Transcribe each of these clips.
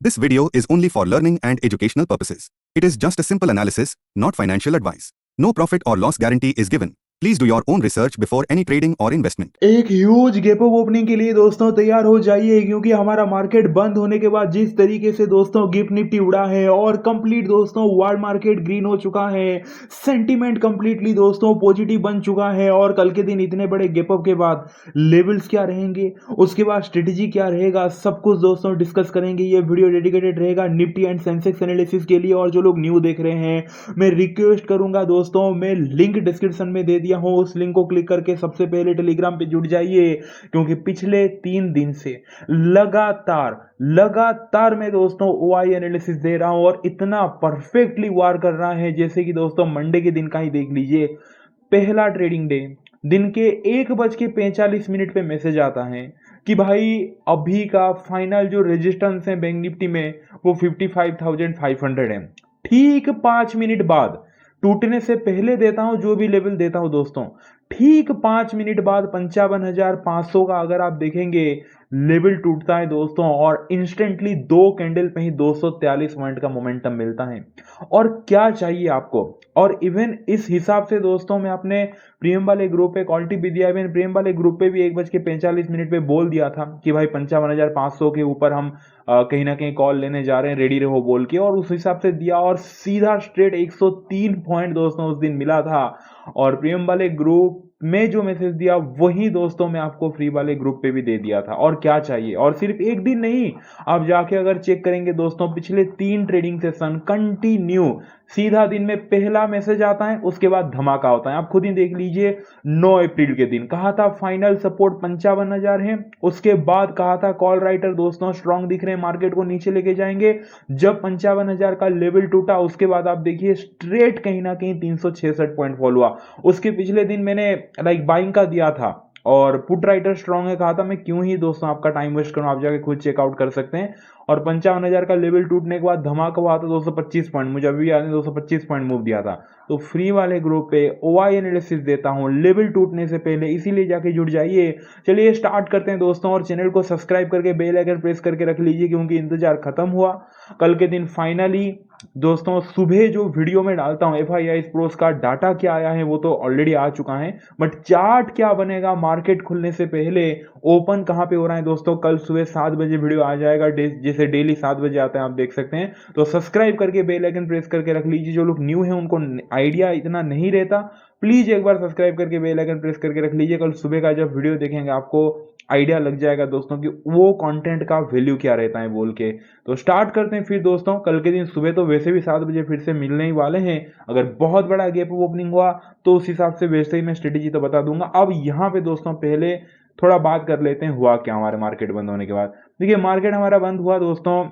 This video is only for learning and educational purposes. It is just a simple analysis, not financial advice. No profit or loss guarantee is given. Please do your own research before any trading or investment. एक huge gap up opening के लिए दोस्तों तैयार हो जाइए, क्योंकि हमारा market बंद होने के बाद जिस तरीके से दोस्तों गिफ्ट निफ्टी उड़ा है और कंप्लीट दोस्तों वर्ल्ड मार्केट ग्रीन हो चुका है, सेंटीमेंट कंप्लीटली दोस्तों पॉजिटिव बन चुका है। और कल के दिन इतने बड़े गैप अप के बाद लेवल्स क्या रहेंगे, उसके बाद स्ट्रेटेजी क्या रहेगा, सब कुछ दोस्तों डिस्कस करेंगे। ये वीडियो डेडिकेटेड रहेगा निफ्टी एंड सेंसेक्स एनालिसिस के लिए। और जो लोग न्यू देख रहे हैं, मैं रिक्वेस्ट करूंगा दोस्तों, मैं लिंक डिस्क्रिप्शन में दे दिया हूं, उस लिंक को क्लिक करके सबसे पहले टेलीग्राम पे जुड़ जाइए, क्योंकि पिछले 3 दिन से लगातार मैं दोस्तों ओआई एनालिसिस दे रहा हूं और इतना परफेक्टली वार कर रहा है जैसे कि दोस्तों मंडे के दिन का ही देख लीजिए। पहला ट्रेडिंग डे दिन के 1:45 पे मैसेज आता है कि भाई अभी का फाइनल जो रेजिस्टेंस है बैंक निफ्टी में वो 55,500 है। ठीक 5 मिनट बाद टूटने से पहले देता हूं जो भी लेवल देता हूं दोस्तों, ठीक 5 मिनट बाद 55,500 का अगर आप देखेंगे लेवल टूटता है दोस्तों, और इंस्टेंटली 2 कैंडल पे ही 243 पॉइंट का मोमेंटम मिलता है। और क्या चाहिए आपको। और इवन इस हिसाब से दोस्तों मैं अपने प्रीमियम वाले ग्रुप पे क्वालिटी भी दिया, इवन प्रीमियम वाले ग्रुप पे भी 1:45 पे बोल दिया था कि भाई 55,500 के ऊपर हम कहीं ना कहीं कॉल लेने जा रहे हैं, रेडी रहो बोल के। और उस हिसाब से दिया और सीधा स्ट्रेट 103 पॉइंट दोस्तों उस दिन मिला था। और प्रीमियम वाले ग्रुप में जो मैसेज दिया वही दोस्तों मैं आपको फ्री वाले ग्रुप पे भी दे दिया था। और क्या चाहिए। और सिर्फ एक दिन नहीं, आप जाके अगर चेक करेंगे दोस्तों पिछले 3 ट्रेडिंग सेशन कंटिन्यू सीधा दिन में पहला मैसेज आता है, उसके बाद धमाका होता है। आप खुद ही देख लीजिए, 9 अप्रैल के दिन कहा था फाइनल सपोर्ट 55,000 है, उसके बाद कहा था कॉल राइटर दोस्तों स्ट्रांग दिख रहे हैं, मार्केट को नीचे लेके जाएंगे। जब 55,000 का लेवल टूटा उसके बाद आप देखिए स्ट्रेट कहीं ना कहीं 366 पॉइंट फॉल हुआ। उसके पिछले दिन मैंने बाइंग का दिया था और पुट राइटर स्ट्रांग है कहा था, मैं क्यों ही दोस्तों आपका टाइम वेस्ट करूं, आप जाके खुद चेकआउट कर सकते हैं। और 55,000 का लेवल टूटने के बाद धमाका हुआ था 225 पॉइंट, मुझे अभी याद है 225 पॉइंट मूव दिया था। तो फ्री वाले ग्रुप पे ओआई एनालिसिस देता हूं लेवल टूटने से पहले, इसीलिए जाके जुड़ जाइए। चलिए स्टार्ट करते हैं दोस्तों, और चैनल को सब्सक्राइब करके बेल आइकन प्रेस करके रख लीजिए, क्योंकि इंतजार खत्म हुआ। कल के दिन फाइनली दोस्तों सुबह जो वीडियो में डालता हूं FIIs प्रोस का डाटा क्या आया है वो तो ऑलरेडी आ चुका है, बट चार्ट क्या बनेगा मार्केट खुलने से पहले, ओपन कहां पे हो रहा है दोस्तों, कल सुबह 7 बजे वीडियो आ जाएगा, जैसे डेली 7 बजे आता है आप देख सकते हैं। तो सब्सक्राइब करके बेल आइकन प्रेस करके रख लीजिए। जो लोग न्यू हैं उनको आइडिया इतना नहीं रहता, प्लीज एक बार सब्सक्राइब करके बेल आइकन प्रेस करके रख लीजिए। कल सुबह का जब वीडियो देखेंगे आपको आइडिया लग जाएगा दोस्तों कि वो कंटेंट का वैल्यू क्या रहता है बोल के। तो स्टार्ट करते हैं फिर दोस्तों। कल के दिन सुबह तो वैसे भी 7 बजे फिर से मिलने ही वाले हैं, अगर बहुत बड़ा गैप ओपनिंग हुआ तो उस हिसाब से वैसे ही मैं स्ट्रेटेजी तो बता दूंगा। अब यहाँ पे दोस्तों पहले थोड़ा बात कर लेते हैं हुआ क्या हमारे मार्केट बंद होने के बाद। देखिए मार्केट हमारा बंद हुआ दोस्तों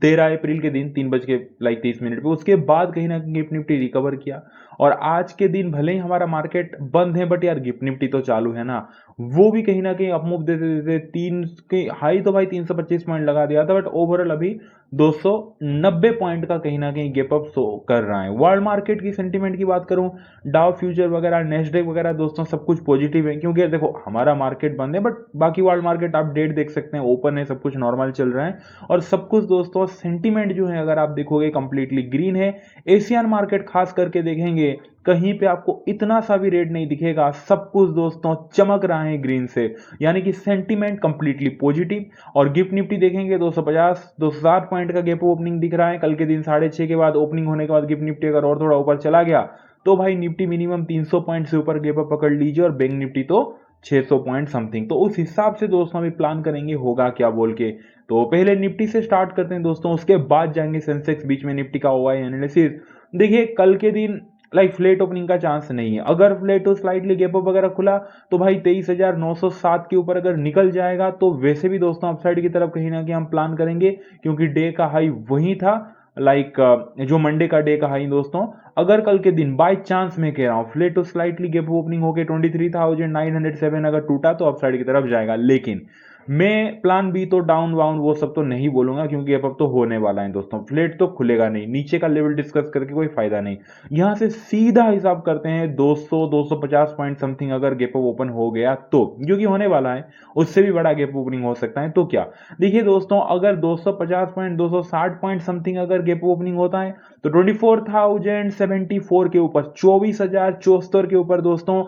13 अप्रैल के दिन 3:30 पे, उसके बाद कहीं ना कहीं गिफ्ट निफ्टी रिकवर किया। और आज के दिन भले ही हमारा मार्केट बंद है, बट यार गिफ्ट निफ्टी तो चालू है ना, वो भी कहीं ना कहीं अपमूव देते देते 3 के हाई तो भाई 325 पॉइंट लगा दिया था, बट ओवरऑल अभी 290 पॉइंट का कहीं ना कहीं गैप अप शो कर रहा है। वर्ल्ड मार्केट की सेंटीमेंट की बात करूं, डाउ फ्यूचर वगैरह नेस्डेक वगैरह दोस्तों सब कुछ पॉजिटिव है, क्योंकि देखो हमारा मार्केट बंद है, बट बाकी वर्ल्ड मार्केट आप डेट देख सकते हैं ओपन है, सब कुछ नॉर्मल चल रहा है। और सब कुछ दोस्तों सेंटीमेंट जो है अगर आप देखोगे कंप्लीटली ग्रीन है। एशियन मार्केट खास करके देखेंगे कहीं पे आपको इतना सा भी रेट नहीं दिखेगा, सब कुछ दोस्तों चमक रहा है ग्रीन से, यानी कि सेंटीमेंट कंप्लीटली पॉजिटिव। और गिफ्ट निफ्टी देखेंगे 250-260 पॉइंट का गैप ओपनिंग दिख रहा है। कल के दिन 6:30 के बाद ओपनिंग होने के बाद गिफ्ट निफ्टी अगर और थोड़ा ऊपर चला गया तो भाई निफ्टी मिनिमम 300 पॉइंट से ऊपर गैप अप पकड़ लीजिए, और बैंक निफ्टी तो 600 पॉइंट समथिंग। तो उस हिसाब से दोस्तों अभी प्लान करेंगे होगा क्या बोल के। तो पहले निफ्टी से स्टार्ट करते हैं दोस्तों, उसके बाद जाएंगे सेंसेक्स, बीच में निफ्टी का ओआई एनालिसिस। देखिए कल के दिन फ्लैट ओपनिंग का चांस नहीं है। अगर फ्लैट तो स्लाइटली गैप अप वगैरह खुला तो भाई 23,907 के ऊपर अगर निकल जाएगा तो वैसे भी दोस्तों अपसाइड की तरफ कहीं ना कहीं हम प्लान करेंगे, क्योंकि डे का हाई वही था, जो मंडे का डे का हाई दोस्तों। अगर कल के दिन बाय चांस मैं कह रहा हूं फ्लैट तो स्लाइटली गैप ओपनिंग होकर 23,907 अगर टूटा तो अपसाइड की तरफ जाएगा। लेकिन मैं प्लान बी तो डाउन वाउन वो सब तो नहीं बोलूंगा, क्योंकि अब तो होने वाला है दोस्तों, फ्लेट तो खुलेगा नहीं, नीचे का लेवल डिस्कस करके कोई फायदा नहीं। यहां से सीधा हिसाब करते हैं 200 250 पॉइंट समथिंग अगर गैप अप ओपन हो गया तो, क्योंकि होने वाला है, उससे भी बड़ा गैप ओपनिंग हो सकता है। तो क्या देखिए दोस्तों, अगर 250 पॉइंट 260 पॉइंट समथिंग अगर गैप ओपनिंग होता है तो 24,074 के ऊपर, 24,074 के ऊपर दोस्तों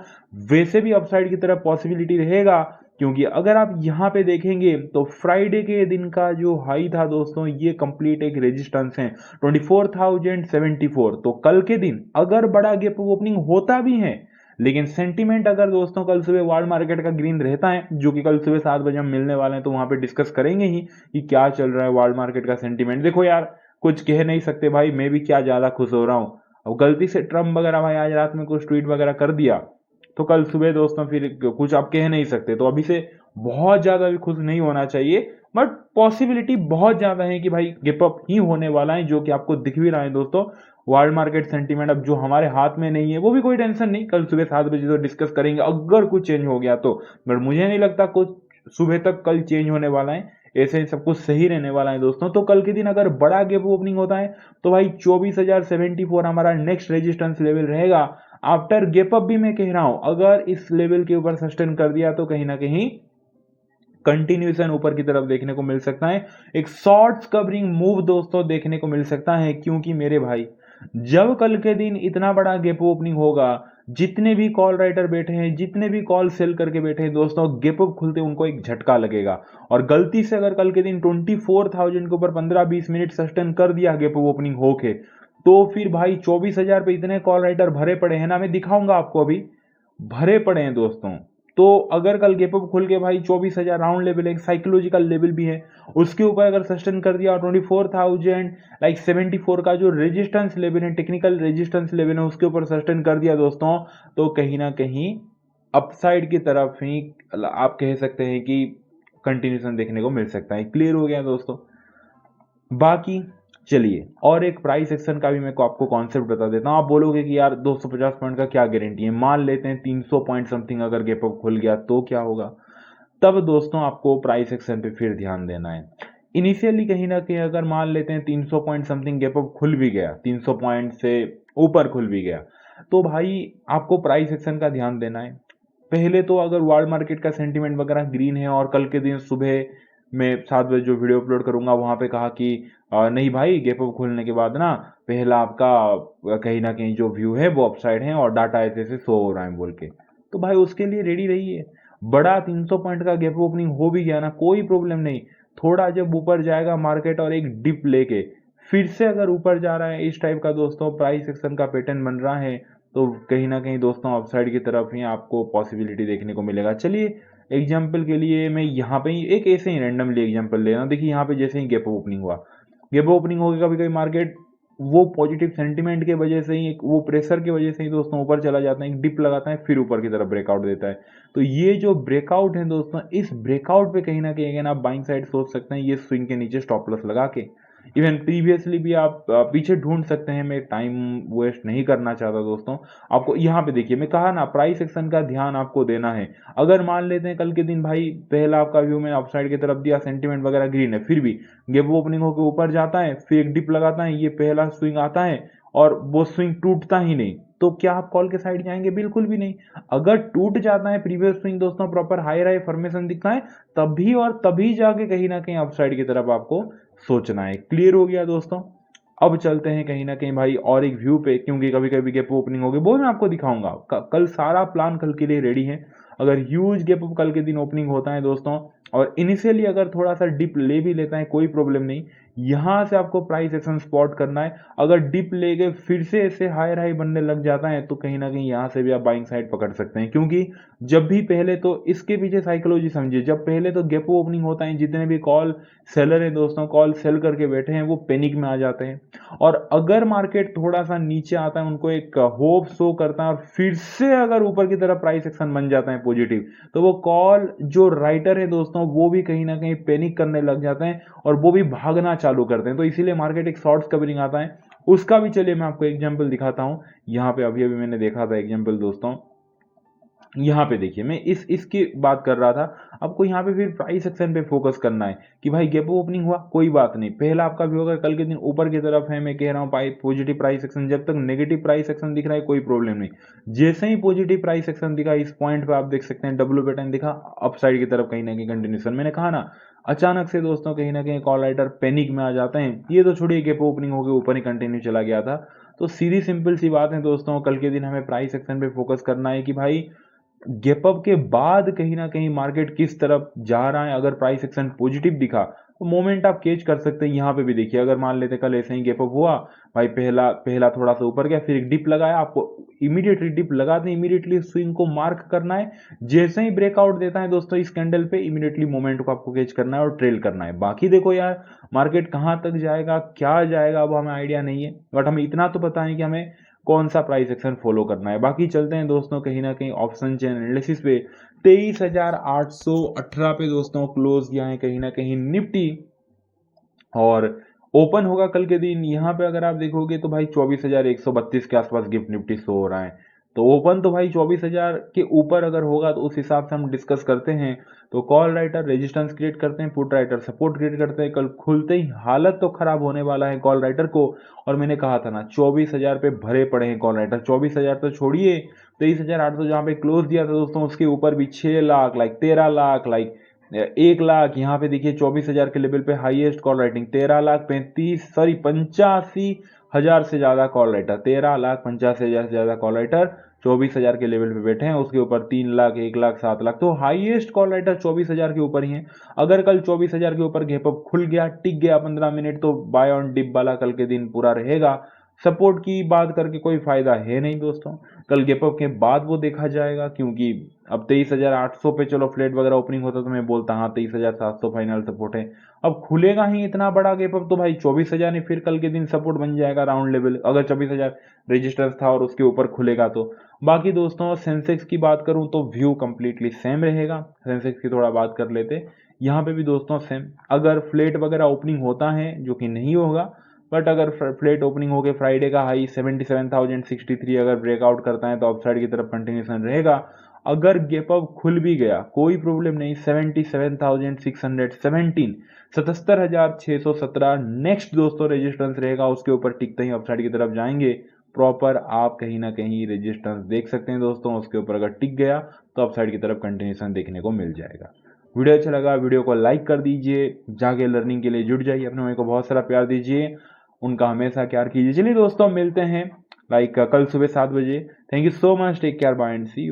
वैसे भी अपसाइड की तरफ पॉसिबिलिटी रहेगा। क्योंकि अगर आप यहां पे देखेंगे तो फ्राइडे के दिन का जो हाई था दोस्तों, ये कंप्लीट एक रेजिस्टेंस है 24,074। तो कल के दिन अगर बड़ा गैप ओपनिंग होता भी है, लेकिन सेंटीमेंट अगर दोस्तों कल सुबह वर्ल्ड मार्केट का ग्रीन रहता है, जो कि कल सुबह 7 बजे हम मिलने वाले हैं, तो वहां पे डिस्कस करेंगे ही कि क्या चल रहा है वर्ल्ड मार्केट का सेंटीमेंट। देखो यार, कुछ कह नहीं सकते भाई, मैं भी क्या ज्यादा खुश हो रहा हूं। अब गलती से ट्रम्प वगैरह भाई आज रात में कुछ ट्वीट वगैरह कर दिया तो कल सुबह दोस्तों फिर कुछ आप कह नहीं सकते। तो अभी से बहुत ज्यादा भी खुश नहीं होना चाहिए, बट पॉसिबिलिटी बहुत ज्यादा है कि भाई गैप अप ही होने वाला है, जो कि आपको दिख भी रहा है दोस्तों। वर्ल्ड मार्केट सेंटीमेंट अब जो हमारे हाथ में नहीं है, वो भी कोई टेंशन नहीं, कल सुबह 7 बजे तो डिस्कस करेंगे अगर कुछ चेंज हो गया तो। बट मुझे नहीं लगता कुछ सुबह तक कल चेंज होने वाला है, ऐसे ही सब कुछ सही रहने वाला है दोस्तों। तो कल के दिन अगर बड़ा गैप ओपनिंग होता है तो भाई 24,074 हमारा नेक्स्ट रेजिस्टेंस लेवल रहेगा। आफ्टर गैप अप भी मैं कह रहा हूं, अगर इस लेवल के ऊपर सस्टेन कर दिया तो कहीं ना कहीं कंटिन्यूएशन ऊपर की तरफ देखने को मिल सकता है, एक शॉर्ट्स कवरिंग मूव दोस्तों देखने को मिल सकता है। क्योंकि मेरे भाई, जब कल के दिन इतना बड़ा गैप ओपनिंग होगा, जितने भी कॉल राइटर बैठे हैं, जितने भी कॉल सेल करके बैठे हैं दोस्तों, गैप अप खुलते उनको एक झटका लगेगा। और गलती से अगर कल के दिन 24,000 के ऊपर 15-20 मिनट सस्टेन कर दिया गैप अप ओपनिंग होके, तो फिर भाई 24,000 पे इतने कॉल राइटर भरे पड़े हैं ना, मैं दिखाऊंगा आपको, अभी भरे पड़े हैं दोस्तों। तो अगर कल गैप अप खुल के भाई 24,000 राउंड लेवल, एक साइकोलॉजिकल लेवल भी है, उसके ऊपर अगर सस्टेन कर दिया और 24,074 का जो रेजिस्टेंस लेवल है, टेक्निकल रेजिस्टेंस लेवल है, उसके ऊपर सस्टेन कर दिया दोस्तों, तो कहीं ना कहीं अपसाइड की तरफ ही आप कह सकते हैं कि कंटिन्यूशन देखने को मिल सकता है। क्लियर हो गया दोस्तों। बाकी चलिए और एक प्राइस एक्शन का भी मैं को आपको कॉन्सेप्ट बता देता हूं। आप बोलोगे कि यार 250 पॉइंट का क्या गारंटी है, मान लेते हैं 300 पॉइंट समथिंग अगर गैप अप खुल गया तो क्या होगा। तब दोस्तों आपको प्राइस एक्शन पे फिर ध्यान देना है। इनिशियली कहीं ना कहीं अगर मान लेते हैं 300 पॉइंट समथिंग गैप अप खुल भी गया, 300 पॉइंट से ऊपर खुल भी गया, तो भाई आपको प्राइस एक्शन का ध्यान देना है। पहले तो अगर वर्ल्ड मार्केट का सेंटीमेंट वगैरह ग्रीन है, और कल के दिन सुबह मैं 7 बजे जो वीडियो अपलोड करूंगा वहां पे कहा कि नहीं भाई, गैप अप खुलने के बाद ना पहला आपका कहीं ना कहीं जो व्यू है वो अपसाइड है और डाटा ऐसे ऐसे शो हो रहा है बोल के, तो भाई उसके लिए रेडी रहिए। बड़ा 300 पॉइंट का गैप ओपनिंग हो भी गया ना, कोई प्रॉब्लम नहीं, थोड़ा जब ऊपर जाएगा मार्केट और एक डिप लेके फिर से अगर ऊपर जा रहा है, इस टाइप का दोस्तों प्राइस एक्शन का पैटर्न बन रहा है, तो कहीं ना कहीं दोस्तों अपसाइड की तरफ ही आपको पॉसिबिलिटी देखने को मिलेगा। चलिए एग्जाम्पल के लिए मैं यहाँ पे ही एक ऐसे ही रैंडमली एग्जाम्पल ले रहा हूँ। देखिए यहाँ पे जैसे ही गैप ओपनिंग हुआ, गैप ओपनिंग हो गया, कभी कभी मार्केट वो पॉजिटिव सेंटीमेंट के वजह से ही, एक वो प्रेशर की वजह से ही दोस्तों ऊपर चला जाता है, एक डिप लगाता है, फिर ऊपर की तरफ ब्रेकआउट देता है। तो ये जो ब्रेकआउट है दोस्तों, इस ब्रेकआउट पे कहीं ना कहीं अगर आप बाइंग साइड सोच सकते हैं, ये स्विंग के नीचे स्टॉप लॉस लगा के। इवन प्रीवियसली भी आप पीछे ढूंढ सकते हैं, मैं टाइम वेस्ट नहीं करना चाहता दोस्तों। आपको यहाँ पे देखिए, मैं कहा ना प्राइस एक्शन का ध्यान आपको देना है। अगर मान लेते हैं कल के दिन भाई पहला आपका व्यू में अपसाइड की तरफ दिया, सेंटीमेंट वगैरह ग्रीन है, फिर भी गैप ओपनिंग होकर ऊपर जाता है, फिर एक डिप लगाता है, ये पहला स्विंग आता है और वो स्विंग टूटता ही नहीं, तो क्या आप कॉल के साइड जाएंगे? बिल्कुल भी नहीं। अगर टूट जाता है प्रीवियस स्विंग दोस्तों, प्रॉपर हाई राई फॉर्मेशन दिखता है, तभी और तभी जाके कहीं ना कहीं अपसाइड की तरफ आपको सोचना है। क्लियर हो गया दोस्तों। अब चलते हैं कहीं ना कहीं भाई और एक व्यू पे, क्योंकि कभी कभी गैप ओपनिंग होगी वो मैं आपको दिखाऊंगा। कल सारा प्लान कल के लिए रेडी है। अगर ह्यूज गैप अप कल के दिन ओपनिंग होता है दोस्तों, और इनिशियली अगर थोड़ा सा डिप ले भी लेता है, कोई प्रॉब्लम नहीं, यहां से आपको प्राइस एक्शन स्पॉट करना है। अगर डिप लेके फिर से ऐसे हाई हाई बनने लग जाता है, तो कहीं ना कहीं यहां से भी आप बाइंग साइड पकड़ सकते हैं। क्योंकि जब भी पहले तो इसके पीछे साइकोलॉजी समझिए, जब पहले तो गैप ओपनिंग होता है, जितने भी कॉल सेलर है दोस्तों, कॉल सेल करके बैठे हैं, वो पैनिक में आ जाते हैं। और अगर मार्केट थोड़ा सा नीचे आता है, उनको एक होप शो करता है, और फिर से अगर ऊपर की तरफ प्राइस एक्शन बन जाता है पॉजिटिव, तो वो कॉल जो राइटर है दोस्तों, वो भी कहीं ना कहीं पैनिक करने लग जाते हैं और वो भी भागना चालू करते हैं। तो इसीलिए मार्केट एक शॉर्ट्स कवरिंग आता है, उसका भी चलिए मैं आपको एग्जांपल दिखाता हूं। यहाँ पे अभी अभी मैंने देखा था एग्जांपल दोस्तों, यहाँ पे देखिए मैं इसकी बात कर रहा था। आपको यहाँ पे फिर प्राइस एक्शन पे फोकस करना है कि भाई गैप ओपनिंग हुआ कोई बात नहीं, पहला आपका व्यू अगर कल के दिन ऊपर की तरफ है, मैं कह रहा हूँ पॉजिटिव प्राइस एक्शन, जब तक नेगेटिव प्राइस एक्शन दिख रहा है कोई प्रॉब्लम नहीं। जैसे ही पॉजिटिव प्राइस एक्शन दिखा इस पॉइंट पे आप देख सकते हैं डब्ल्यू पैटर्न दिखा अपसाइड की तरफ कहीं ना कहीं कंटिन्यूशन। मैंने कहा ना अचानक से दोस्तों कहीं ना कहीं कॉल राइटर पैनिक में आ जाते हैं। ये तो छोड़िए गैप ओपनिंग होकर ऊपर ही कंटिन्यू चला गया था। तो सीधी सिंपल सी बात है दोस्तों, कल के दिन हमें प्राइस एक्शन पे फोकस करना है कि भाई गैप अप के बाद कहीं ना कहीं मार्केट किस तरफ जा रहा है। अगर प्राइस एक्शन पॉजिटिव दिखा तो मोमेंट आप कैच कर सकते हैं। यहाँ पे भी देखिए अगर मान लेते कल ऐसे ही गैप अप हुआ, भाई पहला पहला थोड़ा सा ऊपर गया, फिर एक डिप लगाया, आपको इमीडिएटली डिप लगाते इमीडिएटली स्विंग को मार्क करना है। जैसे ही ब्रेकआउट देता है दोस्तों इस कैंडल पे इमीडिएटली मोमेंट को आपको कैच करना है और ट्रेल करना है। बाकी देखो यार मार्केट कहाँ तक जाएगा क्या जाएगा अब हमें आइडिया नहीं है, बट हमें इतना तो पता है कि हमें कौन सा प्राइस एक्शन फॉलो करना है। बाकी चलते हैं दोस्तों कहीं ना कहीं ऑप्शन चेन एनालिसिस पे। 23,818 पे दोस्तों क्लोज किया है कहीं ना कहीं निफ्टी, और ओपन होगा कल के दिन यहाँ पे अगर आप देखोगे तो भाई 24,132 के आसपास गिफ्ट निफ्टी शो हो रहा है। तो ओपन तो भाई 24,000 के ऊपर अगर होगा तो उस हिसाब से हम डिस्कस करते हैं। तो कॉल राइटर रेजिस्टेंस क्रिएट करते हैं, पुट राइटर सपोर्ट क्रिएट करते हैं। कल खुलते ही हालत तो खराब होने वाला है कॉल राइटर को। और मैंने कहा था ना 24,000 पे भरे पड़े हैं कॉल राइटर। 24,000 तो छोड़िए, 23,800 जहाँ पे क्लोज दिया था दोस्तों उसके ऊपर भी 6 लाख लाइक 13 लाख लाइक 1 लाख। यहाँ पे देखिए 24,000 के लेवल पे हाईएस्ट कॉल राइटिंग 13,85,हजार से ज्यादा कॉल राइटर, 13,85,हजार से ज्यादा कॉल राइटर 24,000 के लेवल पे बैठे हैं। उसके ऊपर 3 लाख 1 लाख 7 लाख, तो हाईएस्ट कॉल राइटर 24,000 के ऊपर ही है। अगर कल 24,000 के ऊपर गैप अप खुल गया टिक गया 15 मिनट तो बाय ऑन डिप वाला कल के दिन पूरा रहेगा। सपोर्ट की बात करके कोई फायदा है नहीं दोस्तों, कल गैप अप के बाद वो देखा जाएगा। क्योंकि अब 23,800 पे चलो फ्लैट वगैरह ओपनिंग होता तो मैं बोलता हाँ 23,700 फाइनल सपोर्ट है। अब खुलेगा ही इतना बड़ा गैप अप तो भाई 24,000 ही फिर कल के दिन सपोर्ट बन जाएगा राउंड लेवल, अगर 24,000 रजिस्टेंस था और उसके ऊपर खुलेगा तो। बाकी दोस्तों सेंसेक्स की बात करूं तो व्यू कंप्लीटली सेम रहेगा। सेंसेक्स की थोड़ा बात कर लेते, यहाँ पे भी दोस्तों सेम, अगर फ्लैट वगैरह ओपनिंग होता है जो कि नहीं होगा, बट अगर फ्लैट ओपनिंग होकर फ्राइडे का हाई 77,063 अगर ब्रेकआउट करता है तो अपसाइड की तरफ कंटिन्यूशन रहेगा। अगर गैप अप खुल भी गया कोई प्रॉब्लम नहीं, 77,617 77,617 नेक्स्ट दोस्तों रेजिस्टेंस रहेगा, उसके ऊपर टिकते ही अपसाइड की तरफ जाएंगे। प्रॉपर आप कहीं ना कहीं रेजिस्टेंस देख सकते हैं दोस्तों, उसके ऊपर अगर टिक गया तो अपसाइड की तरफ कंटिन्यूशन देखने को मिल जाएगा। वीडियो अच्छा लगा वीडियो को लाइक कर दीजिए, जाके लर्निंग के लिए जुट जाइए, अपने भाई को बहुत सारा प्यार दीजिए, उनका हमेशा प्यार कीजिए। चलिए दोस्तों मिलते हैं लाइक कल सुबह 7 बजे। Thank you so much, take care, bye and see you.